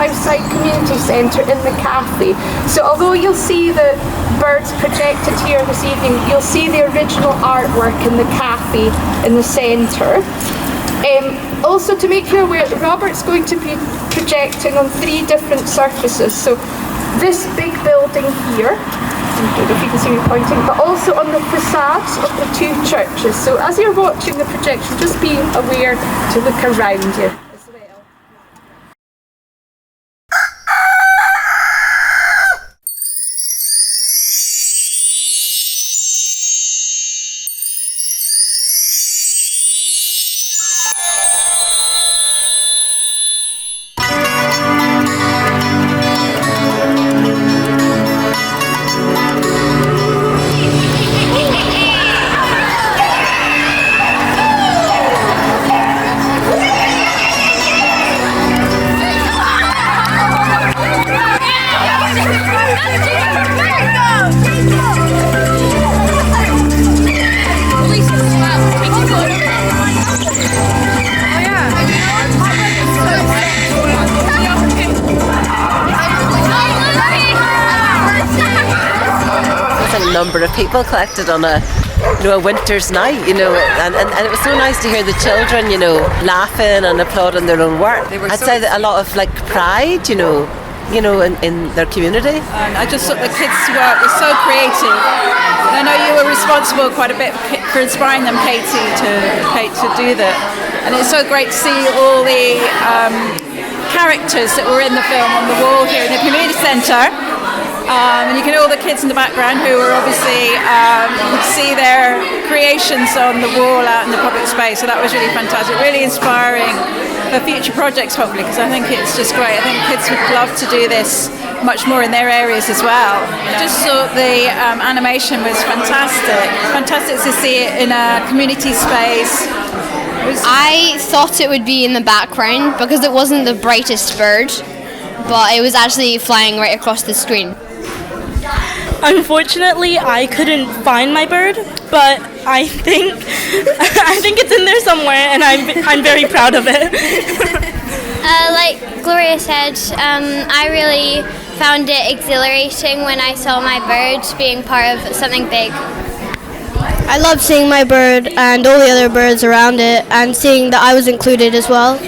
Southside Community Centre in the cafe. So although you'll see the birds projected here this evening, you'll see the original artwork in the cafe in the centre. Also, to make you aware, Robert's going to be projecting on 3 different surfaces. So this big building here, I don't know if you can see me pointing, but also on the facades of the 2 churches. So as you're watching the projection, just be aware to look around you as well. Number of people collected on a winter's night, and it was so nice to hear the children, laughing and applauding their own work. I'd say that a lot of pride, in their community. And I just thought the kids' work was so creative. And I know you were responsible quite a bit for inspiring them, Katie, to do that. And it's so great to see all the characters that were in the film on the wall here in the community centre. And you can hear all the kids in the background who are obviously see their creations on the wall out in the public space. So that was really fantastic, really inspiring for future projects, hopefully, because I think it's just great. I think kids would love to do this much more in their areas as well. I just thought the animation was fantastic. Fantastic to see it in a community space. I thought it would be in the background because it wasn't the brightest bird, but it was actually flying right across the screen. Unfortunately, I couldn't find my bird, but I think it's in there somewhere, and I'm very proud of it. Like Gloria said, I really found it exhilarating when I saw my bird being part of something big. I loved seeing my bird and all the other birds around it, and seeing that I was included as well.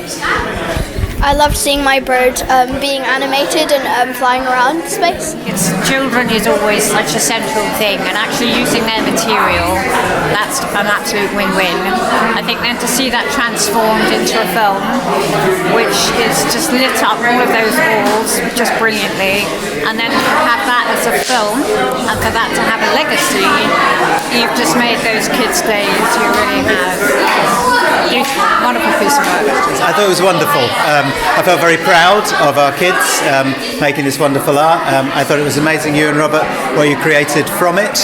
I loved seeing my bird being animated and flying around space. It's children is always such a central thing, and actually using their material, that's an absolute win-win. I think then to see that transformed into a film, which is just lit up all of those walls just brilliantly, and then to have that as a film, and for that to have a legacy, you've just made those kids' days, you really have. Beautiful, wonderful piece of work. I thought it was wonderful. I felt very proud of our kids making this wonderful art. I thought it was amazing, you and Robert, what you created from it.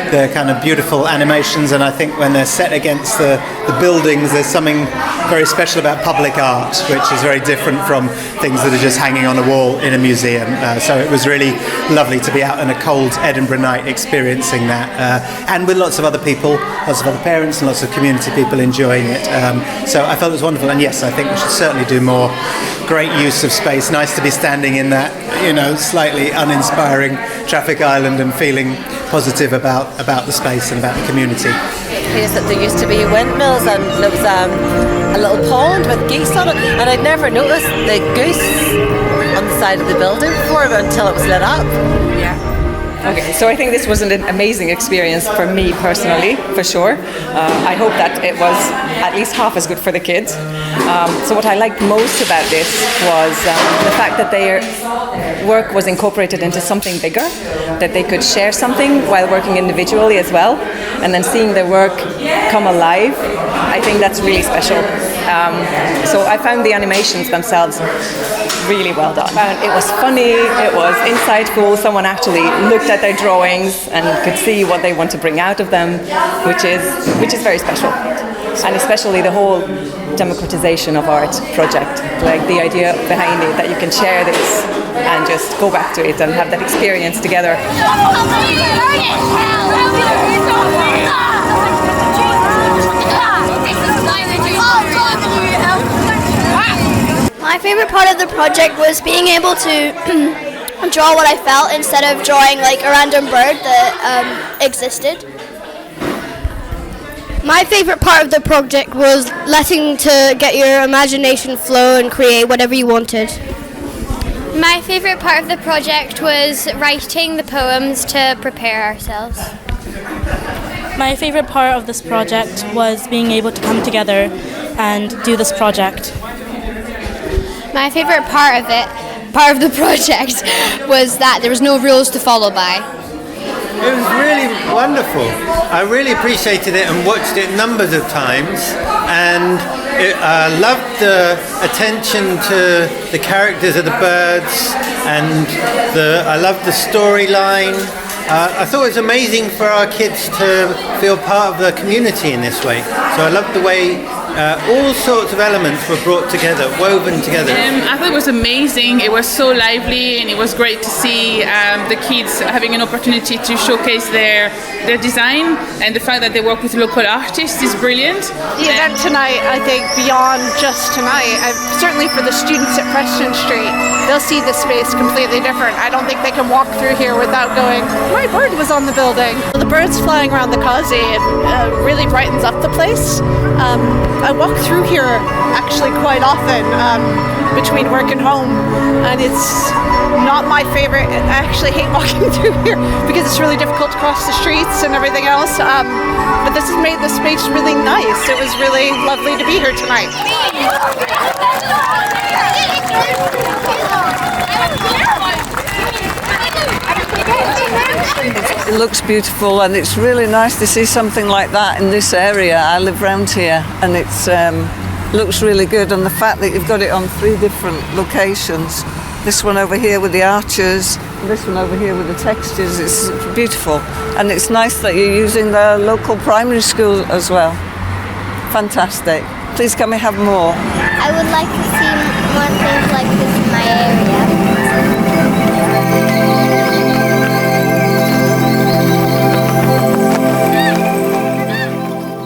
The kind of beautiful animations, and I think when they're set against the buildings, there's something very special about public art, which is very different from things that are just hanging on a wall in a museum. So it was really lovely to be out on a cold Edinburgh night experiencing that, and with lots of other people, lots of other parents and lots of community people enjoying it. So I felt it was wonderful, and yes, I think we should certainly do more. Great use of space. Nice to be standing in that, slightly uninspiring traffic island and feeling positive about the space and about the community. Place that there used to be windmills, and there was a little pond with geese on it, and I'd never noticed the goose on the side of the building before until it was lit up. Yeah. Okay, so I think this was an amazing experience for me personally, for sure. I hope that it was at least half as good for the kids. So what I liked most about this was the fact that their work was incorporated into something bigger, that they could share something while working individually as well, and then seeing their work come alive. I think that's really special. So I found the animations themselves really well done. It was funny, it was insightful, someone actually looked at their drawings and could see what they want to bring out of them, which is very special. And especially the whole democratization of art project, like the idea behind it that you can share this and just go back to it and have that experience together. My favourite part of the project was being able to draw what I felt instead of drawing like a random bird that existed. My favourite part of the project was letting to get your imagination flow and create whatever you wanted. My favourite part of the project was writing the poems to prepare ourselves. My favourite part of this project was being able to come together and do this project. My favourite part of the project was that there was no rules to follow by. It was really wonderful. I really appreciated it and watched it numbers of times, and I loved the attention to the characters of the birds, and I loved the storyline. I thought it was amazing for our kids to feel part of the community in this way. So I loved the way all sorts of elements were brought together, woven together. I thought it was amazing. It was so lively, and it was great to see the kids having an opportunity to showcase their design, and the fact that they work with local artists is brilliant. The event tonight, I think, beyond just tonight, certainly for the students at Preston Street, they'll see the space completely different. I don't think they can walk through here without going, my bird was on the building. The birds flying around the Causey, it really brightens up the place. I walk through here actually quite often between work and home, and it's not my favorite. I actually hate walking through here because it's really difficult to cross the streets and everything else, but this has made the space really nice. It was really lovely to be here tonight. It looks beautiful, and it's really nice to see something like that in this area. I live round here, and it's looks really good, and the fact that you've got it on 3 different locations, this one over here with the arches, this one over here with the textures, it's beautiful. And it's nice that you're using the local primary school as well. Fantastic. Please can we have more? I would like to see more things like this in my area.